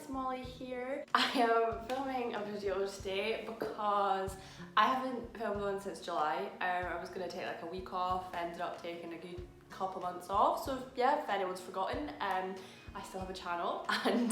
it's Molly here. I am filming a video today because I haven't filmed one since July. I was going to take like a week off, ended up taking a good couple months off, so yeah, if anyone's forgotten, I still have a channel and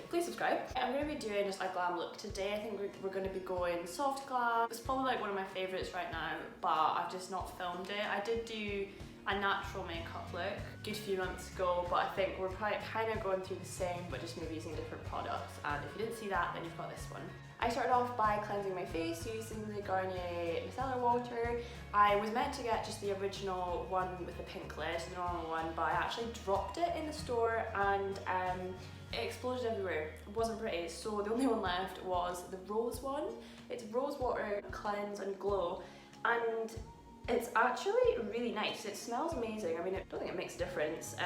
please subscribe. I'm going to be doing just a glam look today. I think we're going to be going soft glam. It's probably like one of my favourites right now, but I've just not filmed it. I did do a natural makeup look a good few months ago, but I think we're probably kind of going through the same but just maybe using different products, and if you didn't see that then you've got this one. I started off by cleansing my face using the Garnier micellar water. I was meant to get just the original one with the pink lid, the normal one, but I actually dropped it in the store and it exploded everywhere. It wasn't pretty, so the only one left was the rose one. It's rose water cleanse and glow, and it's actually really nice. It smells amazing. I mean, I don't think it makes a difference.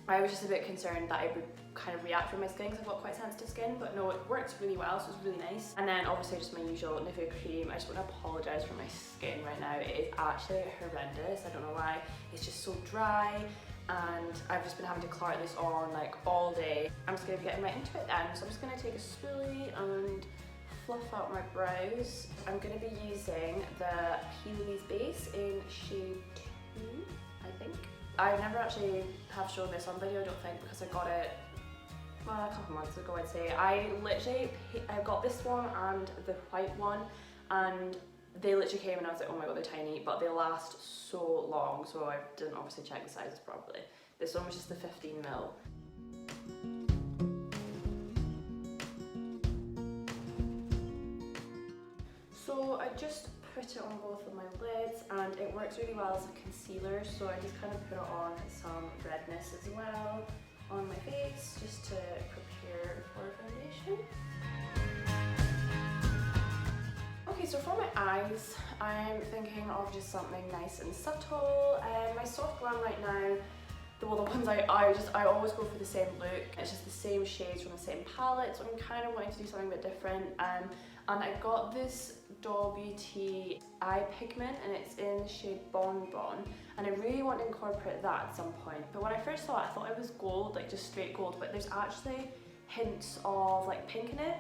I was just a bit concerned that it would kind of react with my skin because I've got quite sensitive skin, but no, it works really well, so it's really nice. And then obviously just my usual Nivea cream. I just want to apologise for my skin right now. It is actually horrendous. I don't know why. It's just so dry, and I've just been having to clark this on like all day. I'm just going to be getting right into it then. So I'm just going to take a spoolie and fluff out my brows. I'm going to be using the Peely's base in shade 2, I think. I never actually have shown this on video, I don't think, because I got it a couple months ago, I'd say. I got this one and the white one, and they literally came and I was like, oh my god, they're tiny, but they last so long, so I didn't obviously check the sizes properly. This one was just the 15ml. So I just put it on both of my lids, and it works really well as a concealer, so I just kind of put it on some redness as well on my face just to prepare for foundation. Okay, so for my eyes, I'm thinking of just something nice and subtle. My soft glam right now, the ones I always go for the same look. It's just the same shades from the same palette, so I'm kind of wanting to do something a bit different. And I got this Doll Beauty eye pigment, and it's in the shade Bonbon, and I really want to incorporate that at some point. But when I first saw it, I thought it was gold, like just straight gold, but there's actually hints of like pink in it,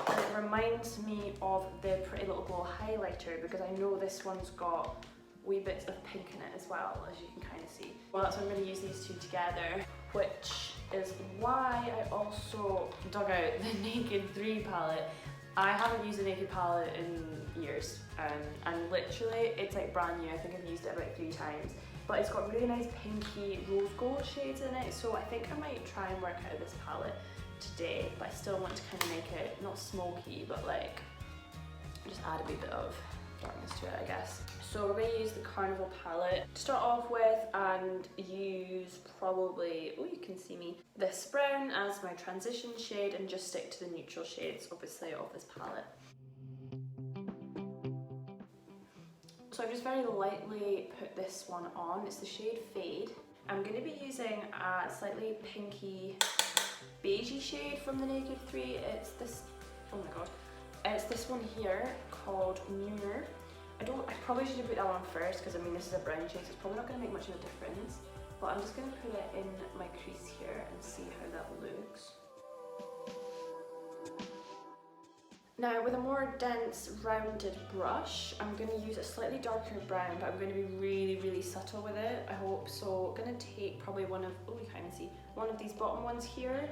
and it reminds me of the Pretty Little Glow highlighter, because I know this one's got wee bits of pink in it as well, as you can kind of see. Well, that's why I'm going to use these two together, which is why I also dug out the Naked 3 palette. I haven't used the Naked palette in years, and literally it's like brand new. I think I've used it about 3 times, but it's got really nice pinky rose gold shades in it, so I think I might try and work out this palette today, but I still want to kind of make it not smoky, but like just add a wee bit of darkness to it, I guess. So we're going to use the Carnival palette to start off with, and use probably, oh, you can see me, this brown as my transition shade, and just stick to the neutral shades obviously of this palette. So I've just very lightly put this one on. It's the shade Fade. I'm going to be using a slightly pinky beigey shade from the Naked 3. It's this, oh my god, it's this one here called Nooner. I probably should have put that one first, because I mean this is a brown shade, so it's probably not going to make much of a difference, but I'm just going to put it in my crease here and see how that looks. Now with a more dense rounded brush, I'm going to use a slightly darker brown, but I'm going to be really subtle with it, I hope. So I'm going to take probably one of, oh you kind of see, one of these bottom ones here.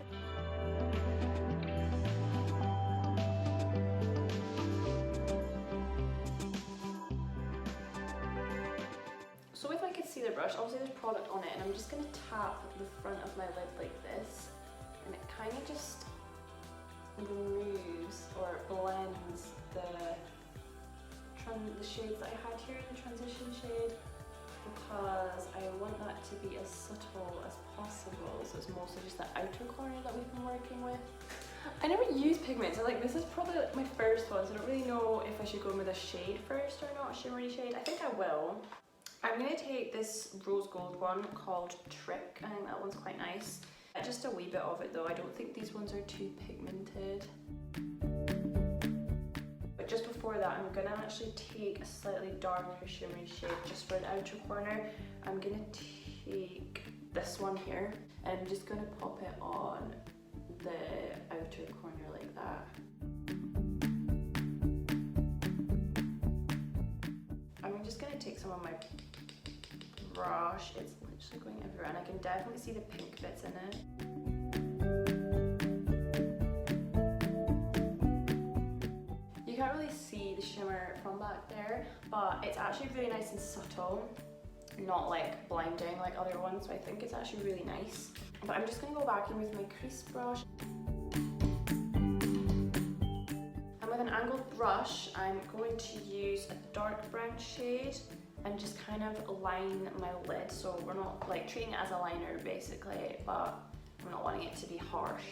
So with my concealer brush, obviously there's product on it, and I'm just going to tap the front of my lid like this, and it kind of just removes or blends the shades that I had here in the transition shade, because I want that to be as subtle as possible, so it's mostly just the outer corner that we've been working with. I never use pigments, this is probably like my first one, so I don't really know if I should go in with a shade first or not, a shimmery shade. I think I will. I'm going to take this rose gold one called Trick. I think that one's quite nice. Just a wee bit of it though, I don't think these ones are too pigmented. But just before that, I'm going to actually take a slightly darker shimmery shade just for the outer corner. I'm going to take this one here, and I'm just going to pop it on the outer take some on my brush. It's literally going everywhere and I can definitely see the pink bits in it. You can't really see the shimmer from back there, but it's actually really nice and subtle, not like blinding like other ones, so I think it's actually really nice. But I'm just going to go back in with my crease brush. And with an angled brush, I'm going to use a dark brown shade and just kind of line my lid, so we're not like treating it as a liner basically, but I'm not wanting it to be harsh.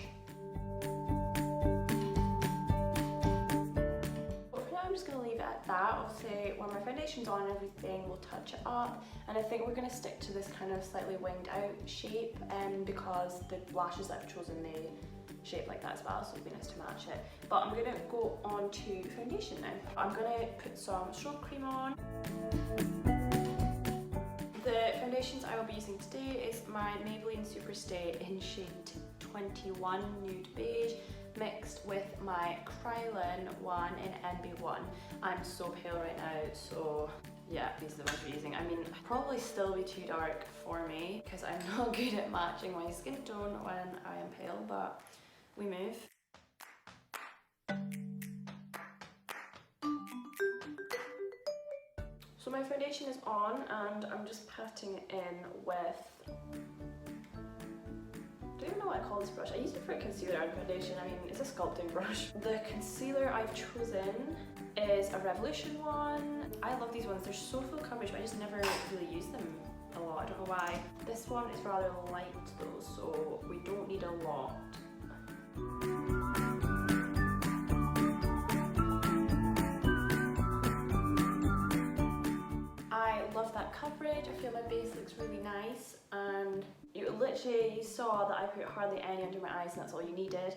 I'm just going to leave it at that. Obviously when my foundation's on and everything, we'll touch it up, and I think we're going to stick to this kind of slightly winged out shape because the lashes that I've chosen, they shape like that as well, so it'd be nice to match it. But I'm going to go on to foundation now. I'm going to put some strobe cream on. The foundations I will be using today is my Maybelline Superstay in shade 21 Nude Beige, mixed with my Krylon one in NB1. I'm so pale right now, so yeah, these are the ones we're using. I mean, probably still be too dark for me because I'm not good at matching my skin tone when I am pale, but we move. So my foundation is on and I'm just patting it in with, I don't even know what I call this brush. I use it for concealer and foundation. I mean, it's a sculpting brush. The concealer I've chosen is a Revolution one. I love these ones. They're so full coverage, but I just never really use them a lot. I don't know why. This one is rather light though, so we don't need a lot. I love that coverage. I feel my base looks really nice, and you saw that I put hardly any under my eyes and that's all you needed.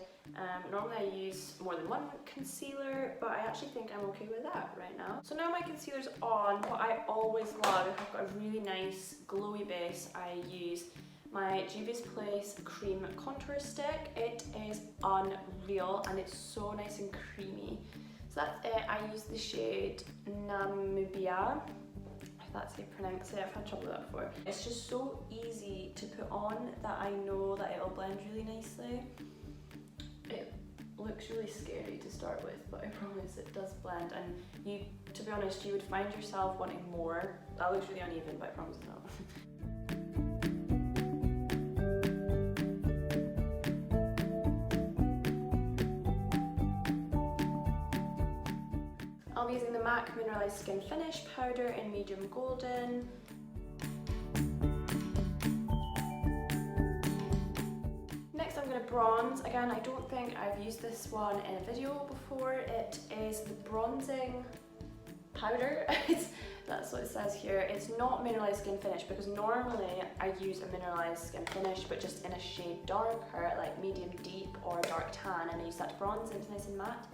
Normally I use more than one concealer, but I actually think I'm okay with that right now. So now my concealer's on. What I always love, if I've got a really nice glowy base, I use my Juvia's Place Cream Contour Stick. It is unreal and it's so nice and creamy. So that's it. I use the shade Namibia. That's how you pronounce it. I've had trouble with that before. It's just so easy to put on that I know that it'll blend really nicely. It looks really scary to start with, but I promise it does blend, and you, to be honest, you would find yourself wanting more. That looks really uneven, but I promise it's not. I'll be using the MAC Mineralized Skin Finish Powder in medium golden. Next I'm going to bronze. Again, I don't think I've used this one in a video before. It is the bronzing powder. That's what it says here. It's not Mineralized Skin Finish because normally I use a Mineralized Skin Finish but just in a shade darker, like medium deep or dark tan, and I use that to bronze and it's nice and matte.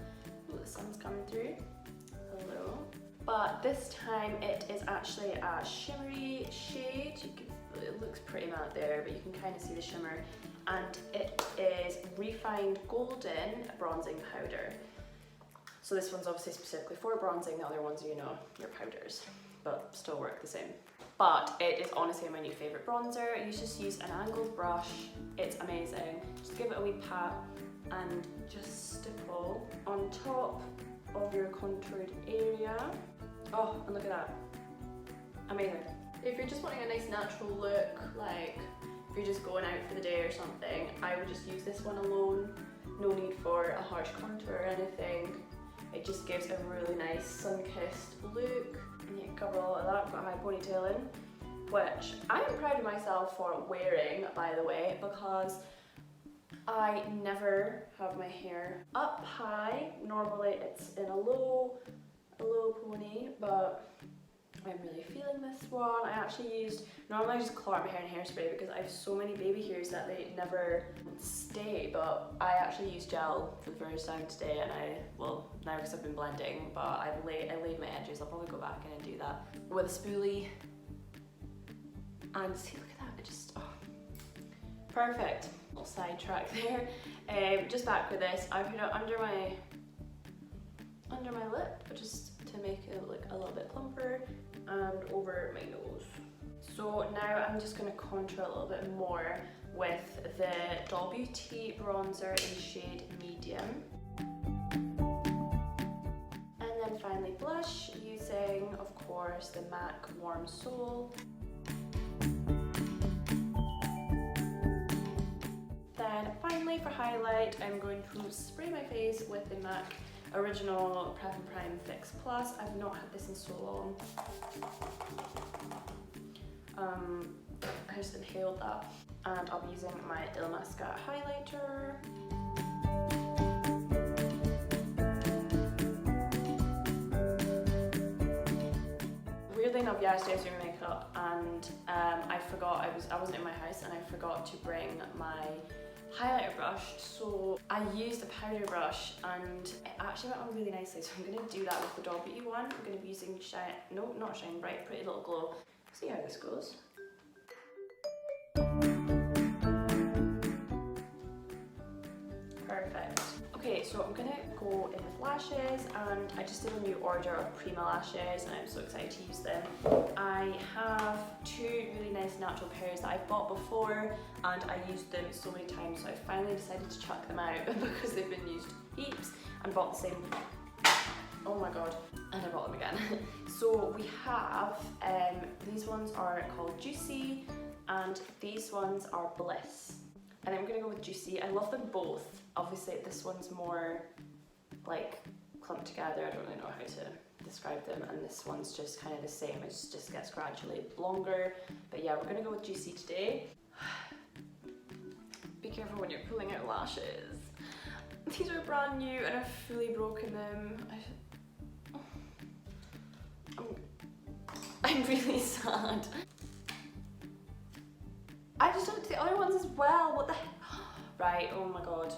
Ooh, the sun's coming through. Hello. But this time it is actually a shimmery shade. It looks pretty matte there, but you can kind of see the shimmer. And it is Refined Golden Bronzing Powder. So this one's obviously specifically for bronzing, the other ones are, you know, your powders, but still work the same. But it is honestly my new favourite bronzer. You just use an angled brush, it's amazing. Just give it a wee pat and just stipple on top of your contoured area. Oh, and look at that. Amazing. If you're just wanting a nice natural look, like if you're just going out for the day or something, I would just use this one alone. No need for a harsh contour or anything. It just gives a really nice sun-kissed look. And you can cover all of that. I've got a high ponytail in, which I am proud of myself for wearing, by the way, because I never have my hair up high. Normally it's in a low pony, but I'm really feeling this one. I actually normally I just claw out my hair in hairspray because I have so many baby hairs that they never stay, but I actually used gel for the first time today, and well, now because I've been blending, but I laid my edges. I'll probably go back in and do that with a spoolie. And see, look at that, it just, oh, perfect. Little sidetrack there. Just back with this, I put it under my lip just to make it look a little bit plumper. and over my nose. So now I'm just going to contour a little bit more with the Doll Beauty bronzer in shade medium. And then finally blush using, of course, the MAC Warm Soul. Then finally for highlight, I'm going to spray my face with the MAC Original Prep and Prime Fix Plus. I've not had this in so long. I just inhaled that. And I'll be using my Illamasqua highlighter. Weirdly enough, yesterday I was doing makeup and I forgot, I wasn't in my house and I forgot to bring my highlighter brush, so I used a powder brush and it actually went on really nicely, so I'm going to do that with the Doll Beauty one. I'm going to be using Shine Bright, Pretty Little Glow. See how this goes. Perfect. Okay, so I'm gonna go in with lashes, and I just did a new order of Prima lashes and I'm so excited to use them. I have two really nice natural pairs that I've bought before and I used them so many times, so I finally decided to chuck them out because they've been used heaps, and bought the same. Oh my god, and I bought them again. So we have, these ones are called Juicy and these ones are Bliss. And I'm gonna go with Juicy. I love them both. Obviously this one's more like clumped together. I don't really know how to describe them. And this one's just kind of the same. It just gets gradually longer. But yeah, we're gonna go with Juicy today. Be careful when you're pulling out lashes. These are brand new and I've fully broken them. I'm really sad. I just looked at the other ones as well. What the heck? Right, oh my god.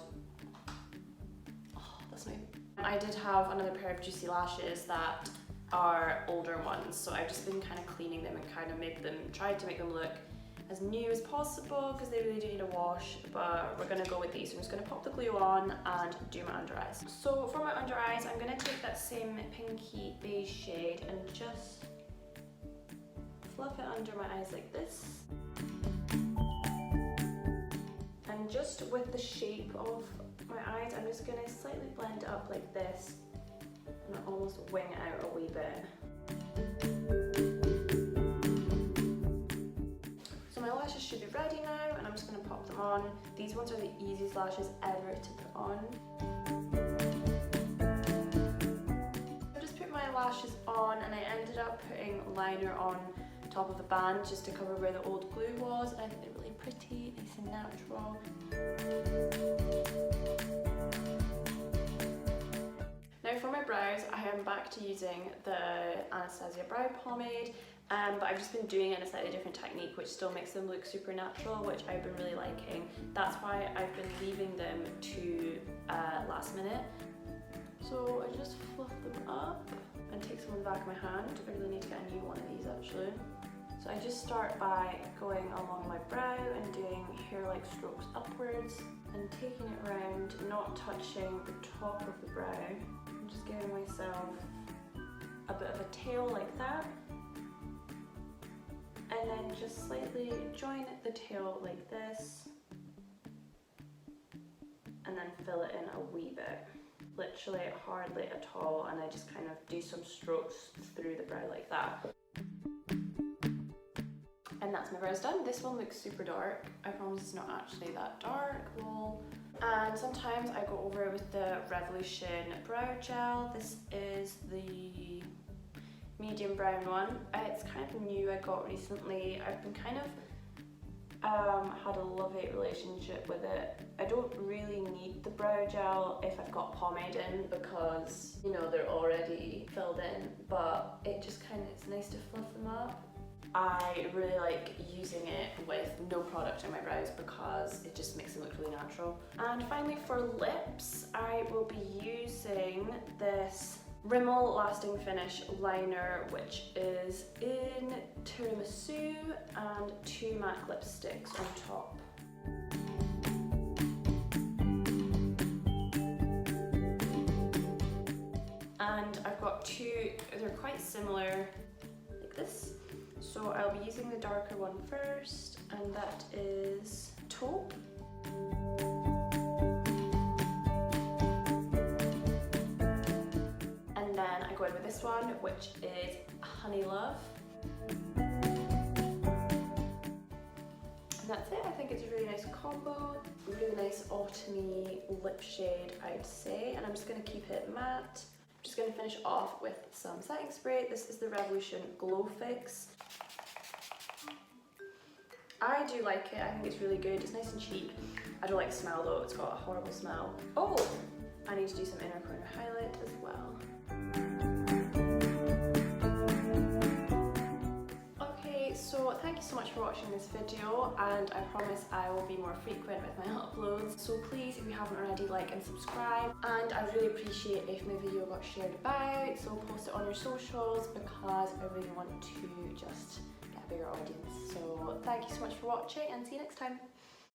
Oh, that's me. I did have another pair of Juicy lashes that are older ones, so I've just been kind of cleaning them and kind of tried to make them look as new as possible because they really do need a wash, but we're gonna go with these. So I'm just gonna pop the glue on and do my under eyes. So for my under eyes, I'm gonna take that same pinky beige shade and just fluff it under my eyes like this. And just with the shape of my eyes, I'm just gonna slightly blend it up like this and almost wing it out a wee bit. So my lashes should be ready now and I'm just gonna pop them on. These ones are the easiest lashes ever to put on. I just put my lashes on and I ended up putting liner on top of the band just to cover where the old glue was, and I think they're really pretty, nice and natural. Now for my brows, I am back to using the Anastasia brow pomade, but I've just been doing it in a slightly different technique which still makes them look super natural, which I've been really liking. That's why I've been leaving them to last minute. So I just fluff them up and take some on the back of my hand. I really need to get a new one of these actually. So I just start by going along my brow and doing hair-like strokes upwards and taking it around, not touching the top of the brow. I'm just giving myself a bit of a tail like that. And then just slightly join the tail like this. And then fill it in a wee bit. Literally hardly at all, and I just kind of do some strokes through the brow like that. And that's my brows done. This one looks super dark. I promise it's not actually that dark. Lol. And sometimes I go over it with the Revolution brow gel. This is the medium brown one. It's kind of new, I got recently. I've been kind of had a love-hate relationship with it. I don't really need the brow gel if I've got pomade in because, you know, they're already filled in, but it just kind of, it's nice to fluff them up. I really like using it with no product in my brows because it just makes them look really natural. And finally for lips, I will be using this Rimmel Lasting Finish liner, which is in Tiramisu, and 2 MAC lipsticks on top. And I've got 2, they're quite similar, like this. So I'll be using the darker one first, and that is Taupe. And then I go in with this one, which is Honey Love. And that's it. I think it's a really nice combo, really nice autumny lip shade, I'd say. And I'm just going to keep it matte. I'm just going to finish off with some setting spray. This is the Revolution Glow Fix. I do like it. I think it's really good. It's nice and cheap. I don't like the smell though. It's got a horrible smell. Oh, I need to do some inner corner highlight as well. So thank you so much for watching this video, and I promise I will be more frequent with my uploads. So please, if you haven't already, like and subscribe, and I really appreciate if my video got shared about, so post it on your socials because I really want to just get a bigger audience. So thank you so much for watching, and see you next time.